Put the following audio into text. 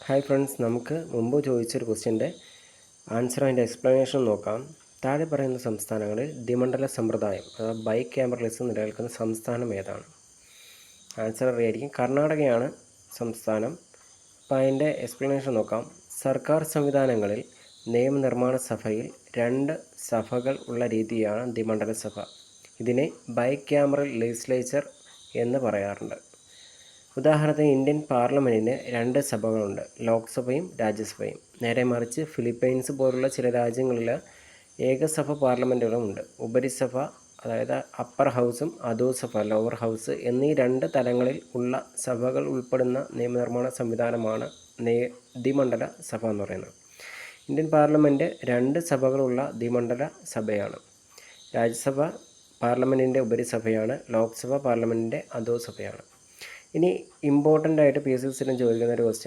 Hi friends, നമുക്ക് മുമ്പ് ചോദിച്ചൊരു ക്വസ്റ്റ്യൻ്റെ ആൻസറും അതിൻ്റെ എക്സ്പ്ലനേഷൻ നോക്കാം. താഴെ പറയുന്ന സംസ്ഥാനങ്ങളിൽ ദ്വിമണ്ഡല സമ്പ്രദായം അഥവാ ബൈ ക്യാമറലിസം നിലനിൽക്കുന്ന സംസ്ഥാനം ഏതാണ്? ആൻസർ അറിയായിരിക്കും. കർണാടകയാണ് സംസ്ഥാനം. അപ്പോൾ അതിൻ്റെ എക്സ്പ്ലനേഷൻ നോക്കാം. സർക്കാർ സംവിധാനങ്ങളിൽ നിയമനിർമ്മാണ സഭയിൽ 2 സഭകൾ ഉള്ള രീതിയാണ് ദ്വിമണ്ഡല സഭ. ഇതിനെ ബൈ ക്യാമറൽ ലെജിസ്ലേച്ചർ എന്ന് പറയാറുണ്ട്. ഉദാഹരണത്തിന് ഇന്ത്യൻ പാർലമെൻറ്റിന് 2 സഭകളുണ്ട്, ലോക്സഭയും രാജ്യസഭയും. നേരെ മറിച്ച് ഫിലിപ്പൈൻസ് പോലുള്ള ചില രാജ്യങ്ങളിൽ ഏകസഭ പാർലമെൻറ്റുകളുമുണ്ട്. ഉപരിസഭ അതായത് അപ്പർ ഹൗസും അധോസഭ ലോവർ ഹൗസ് എന്നീ 2 തലങ്ങളിൽ ഉള്ള സഭകൾ ഉൾപ്പെടുന്ന നിയമനിർമ്മാണ സംവിധാനമാണ് ദ്വിമണ്ഡല സഭ എന്ന് പറയുന്നത്. ഇന്ത്യൻ പാർലമെൻറ്റ് 2 സഭകളുള്ള ദ്വിമണ്ഡല സഭയാണ്. രാജ്യസഭ പാർലമെൻറ്റിൻ്റെ ഉപരിസഭയാണ്, ലോക്സഭ പാർലമെൻറ്റിൻ്റെ അധോസഭയാണ്. ഇനി ഇമ്പോർട്ടൻ്റ് ആയിട്ട് PSC ചോദിക്കുന്ന ഒരു ക്വസ്റ്റ്യൻ